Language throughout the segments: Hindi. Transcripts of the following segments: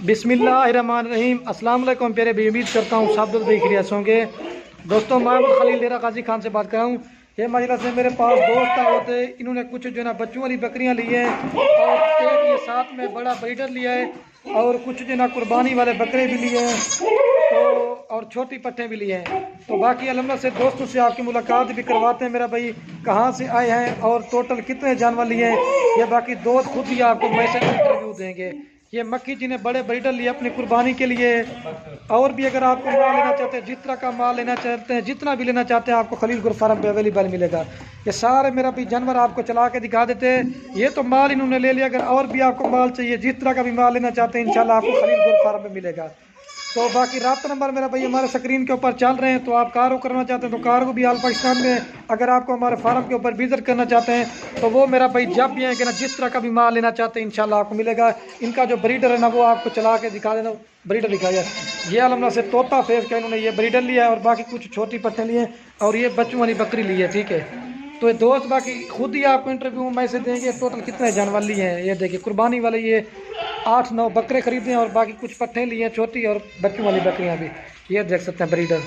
बिस्मिल्लाहिर्रहमानिर्रहीम। अस्सलाम वालेकुम प्यारे भाई, उम्मीद करता हूँ सब दोस्त खैरियत होंगे। दोस्तों, मैं खलील डेरा गाजी खान से बात कर रहा हूँ। ये मजलिस में मेरे पास दोस्त आए होते, इन्होंने कुछ जो है ना बच्चों वाली बकरियाँ ली हैं और एक ये साथ में बड़ा ब्रीडर लिया है और कुछ जो है ना कुर्बानी वाले बकरे भी लिए हैं तो और छोटी पट्टे भी लिए हैं। तो बाकी अल्हम्दुलिल्लाह से दोस्तों से आपकी मुलाकात भी करवाते हैं मेरा भाई, कहाँ से आए हैं और टोटल कितने जानवर लिए हैं। ये बाकी दोस्त खुद ही आपको मैसेज इंटरव्यू देंगे। ये मक्खी जी ने बड़े ब्रीडर लिए अपनी कुर्बानी के लिए। और भी अगर आपको माल लेना चाहते हैं, जिस तरह का माल लेना चाहते हैं, जितना भी लेना चाहते हैं, आपको खलील गुर फार्म पे अवेलेबल मिलेगा। ये सारे मेरा भी जानवर आपको चला के दिखा देते हैं। ये तो माल इन्होंने ले लिया, अगर और भी आपको माल चाहिए, जिस तरह का भी माल लेना चाहते हैं, इंशाल्लाह आपको खलील गुर फार्म में मिलेगा। तो बाकी राब्ता नंबर मेरा भाई हमारे स्क्रीन के ऊपर चल रहे हैं। तो आप कार करना चाहते हैं तो कार को भी आल पाकिस्तान में, अगर आपको हमारे फार्म के ऊपर विजिट करना चाहते हैं तो वो मेरा भाई जब भी है कि ना, जिस तरह का भी माल लेना चाहते हैं इंशाल्लाह आपको मिलेगा। इनका जो ब्रीडर है ना वो आपको चला के दिखा देना। ब्रीडर दिखाया ये अलमना से तोता फेस का इन्होंने ये ब्रीडर लिया है और बाकी कुछ छोटी पट्टे लिए और ये बच्चों वाली बकरी ली है। ठीक है, तो ये दोस्त बाकी खुद ही आपको इंटरव्यू में से देंगे टोटल कितने जानवर लिए हैं। ये देखिए कुर्बानी वाले ये 8-9 बकरे खरीदे हैं और बाकी कुछ पट्टे लिए हैं छोटी और बच्चों वाली बकरियां भी। ये देख सकते हैं ब्रीडर।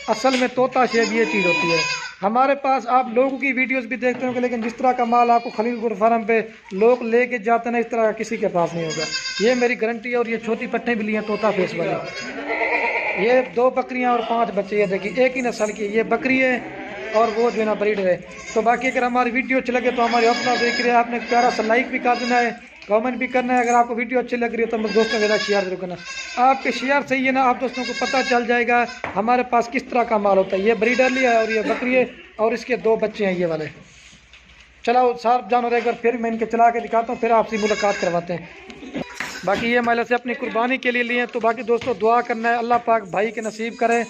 असल में तोता शेब ये चीज़ होती है। हमारे पास आप लोगों की वीडियोस भी देखते होंगे, लेकिन जिस तरह का माल आपको खलील गुर फार्म पे लोग लेके जाते हैं ना, इस तरह का किसी के पास नहीं होगा। ये मेरी गारंटी है। और ये छोटी पट्टे भी लिए हैं तोता फेस वाले। ये 2 बकरियां और 5 बच्चे। ये देखिए एक ही नस्ल की ये बकरी है और वो जो है ना ब्रीडर है। तो बाकी अगर हमारी वीडियो अच्छी लगे तो हमारी हौसला देख रहे हैं, आपने प्यारा सा लाइक भी कर देना है, कमेंट भी करना है। अगर आपको वीडियो अच्छी लग रही है तो मेरे दोस्तों के साथ शेयर जरूर करना। आपके शेयर से ही है ना आप दोस्तों को पता चल जाएगा हमारे पास किस तरह का माल होता है। ये ब्रीडर लिया है और ये बकरी है और इसके 2 बच्चे हैं ये वाले। चलो साफ जानवर एक बार फिर मैं इनके चला के दिखाता हूँ, फिर आपसे मुलाकात करवाते हैं। बाकी ये महिला से अपनी कुर्बानी के लिए लिए हैं। तो बाकी दोस्तों दुआ करना है अल्लाह पाक भाई के नसीब करे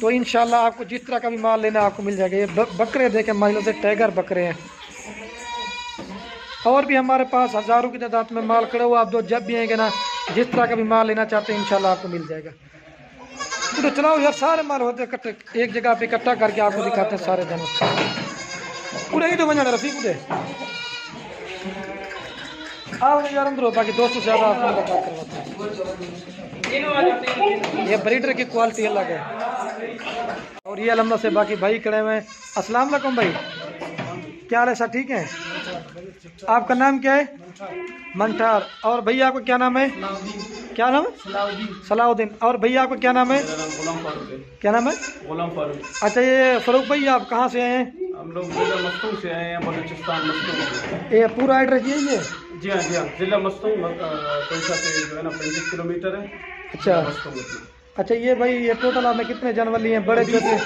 तो इंशाल्लाह आपको जिस तरह का भी माल लेना आपको मिल जाएगा। ये बकरे देखें महिला से टाइगर बकरे हैं। और भी हमारे पास हज़ारों की तादाद में माल खड़ा हुआ। आप दो जब भी आएंगे ना, जिस तरह का भी माल लेना चाहते हैं इंशाल्लाह आपको मिल जाएगा। तो चलाओ यार, सारे माल होते हैं इकट्ठे एक जगह पे इकट्ठा करके आपको दिखाते हैं सारे जानवर। पूरे ही तो बना रफी पूरे आओ यार अंदर हो। बाकी दोस्तों से ज़्यादा आपको मुलाकात करवाते हैं। ये ब्रीडर की क्वालिटी अलग है। और ये अलहमद से बाकी भाई खड़े हुए हैं। अस्सलाम वालेकुम भाई, क्या हाल है? सब ठीक है? आपका नाम क्या है? मंठार। और भैया आपका क्या नाम है? क्या नाम है? सलाउद्दीन। और भैया आपका क्या नाम है? क्या नाम है? गुलाम फारूक। अच्छा, ये फारूक भाई आप कहाँ से आए हैं? हम लोग जिला मस्तूम से आए हैं, बलूचिस्तान मस्तूम। ये पूरा एड्रेस ये है? जी हाँ, जी हाँ, जिला मस्तूम कोयसा से जो है ना 35 किलोमीटर है। अच्छा अच्छा, ये भाई ये टोटल आपने कितने जानवर लिए हैं? बड़े छोटे?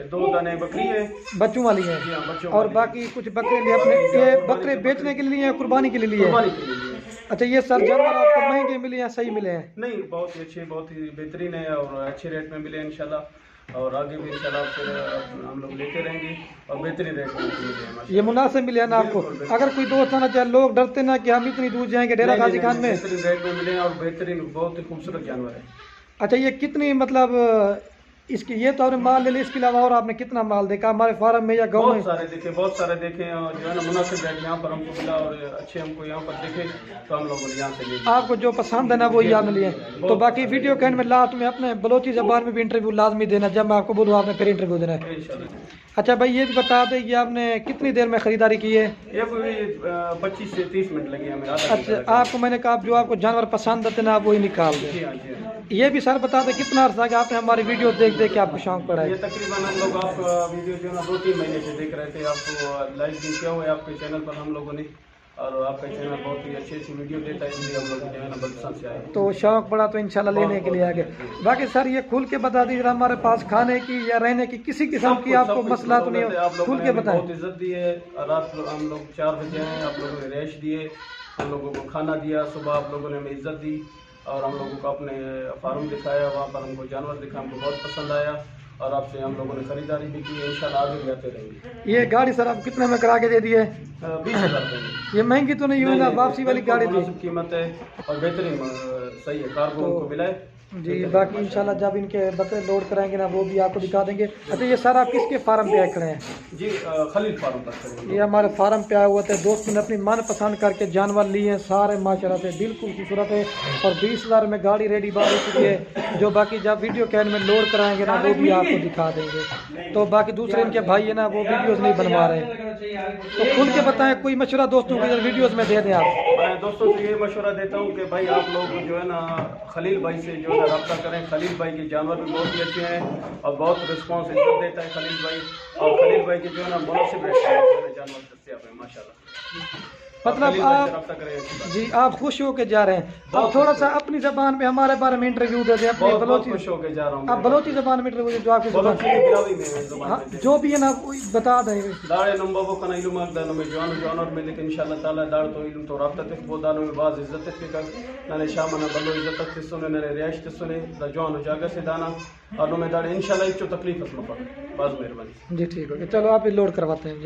2 दाने बकरी है बच्चों वाली है। जी हाँ, बच्चों और बाकी कुछ बकरे लिए अपने। ये बकरे बेचने के लिए या कुर्बानी के लिए लिए? कुर्बानी के लिए। अच्छा, ये सर जानवर आपको महंगे मिले या सही मिले हैं? नहीं, बहुत ही अच्छे, बहुत ही बेहतरीन है और अच्छे रेट में मिले इंशाल्लाह। और आगे भी इंशाल्लाह फिर हम लोग लेते रहेंगे और बेहतरीन रेट में मिले। ये मुनासिब मिले ना आपको? अगर कोई दोस्त आना चाहे, लोग डरते ना कि हम इतनी दूर जाएंगे डेरा गाजी खान में। बेहतरीन रेट में मिले और बेहतरीन बहुत ही खूबसूरत जानवर है। अच्छा, ये कितनी मतलब इसकी ये तो आपने माल ले लिया, इसके अलावा और आपने कितना माल देखा हमारे फार्म में या गाँव में? बहुत सारे देखे और जो है ना मुनासिब रेट यहाँ पर हमको मिला और अच्छे हमको यहाँ पर देखे तो हम लोग यहाँ से लिए। आपको जो पसंद है ना वो ही आपने लिए। तो बाकी वीडियो के एंड में लास्ट में अपने बलोची ज़बान में भी इंटरव्यू लाजमी देना, जब मैं आपको बोलूँ आपने फिर इंटरव्यू देना है। अच्छा भाई, ये भी बता दें कि आपने कितनी देर में ख़रीदारी की है? ये कोई 25 से 30 मिनट लगे हमें। अच्छा, आपको मैंने कहा जो आपको जानवर पसंद आते ना आप वही निकाल दें। ये भी सर बता दें कितना अर्सा कि आपने हमारी वीडियो देख देख के आपको शौक पड़ा है? ये तकरीबन हम लोग आप वीडियो जो है ना 2-3 महीने से देख रहे थे। आपको लाइक भी किया हुआ है आपके चैनल पर हम लोगों ने, और आपका चैनल बहुत ही अच्छी वीडियो देता है, इसलिए हम लोग जो है ना बलूचिस्तान से आए तो शौक पड़ा तो इंशाल्लाह लेने के लिए आ गए। बाकी सर ये खुल के बता दीजिए, हमारे पास खाने की या रहने की किसी किस्म की आपको मसला तो नहीं है? खुल के बताएं। बहुत इज्जत दी है। रात हम लोग 4 बजे आए, आप लोगों ने रेस्ट दिए, हम लोगों को खाना दिया, सुबह आप लोगों ने हमें इज्जत दी और हम लोगों को अपने फार्म दिखाया, वहाँ पर हमको जानवर दिखा, हमको बहुत पसंद आया और आपसे हम लोगों ने खरीदारी भी की। इंशाल्लाह आगे भी आते रहेंगे। ये गाड़ी सर आप कितने में करा के दे दिए? 20,000। ये महंगी तो नहीं हुई ना? वापसी वाली गाड़ी थी, कीमत है और बेहतरीन सही है। कार्गो हमको मिला है जी। बाकी इंशाल्लाह जब इनके बकरे लोड कराएंगे ना वो भी आपको दिखा देंगे। अच्छा ये सारा आप किसके फार्म पे आए खड़े हैं? जी खलील फार्म पर करेंगे। ये हमारे फार्म पे आए हुए थे, दोस्तों ने अपनी मन पसंद करके जानवर लिए हैं, सारे माशाल्लाह से बिल्कुल खूबसूरत है और 20,000 में गाड़ी रेडी बार हो चुकी है। जो बाकी जब वीडियो कैन में लोड कराएंगे ना वो भी आपको दिखा देंगे। तो बाकी दूसरे इनके भाई है ना वो वीडियोज़ नहीं बनवा रहे, तो खुल के बताएं कोई मशवरा दोस्तों को वीडियोज़ में दे दें आप। मैं दोस्तों से ये मशवरा देता हूँ कि भाई आप लोग जो है ना खलील भाई से जो है रब्ता करें। खलील भाई के जानवर भी बहुत ही अच्छे हैं और बहुत रिस्पॉन्स इज्जत देता है खलील भाई। और खलील भाई के जो है ना मुनासिब रेट में जानवर दस्तियाब है माशाल्लाह। मतलब आप जी आप खुश होके जा रहे हैं। अब थोड़ा सा अपनी जबान में हमारे बारे में इंटरव्यू दे दें अपनी बलोची। खुश होके जा रहा हूँ। आप बलोची जबान में इंटरव्यू जो आपकी जबान जो भी है ना बता दें। दाड़े नंबर वो कना इल्म दानो में जानवर में लेकिन इंशाल्लाह ताला दाड़ तो इल्म तो रब्ता तक वो दानो में बाज इज्जत के कर नाने शाम ना बलो इज्जत के सुने नाने रियाश के सुने रजवान जागा से दाना और नो में दाड़े इंशाल्लाह एक तो तकलीफ असलो पर बाज मेहरबानी। जी ठीक है, चलो आप लोड करवाते हैं।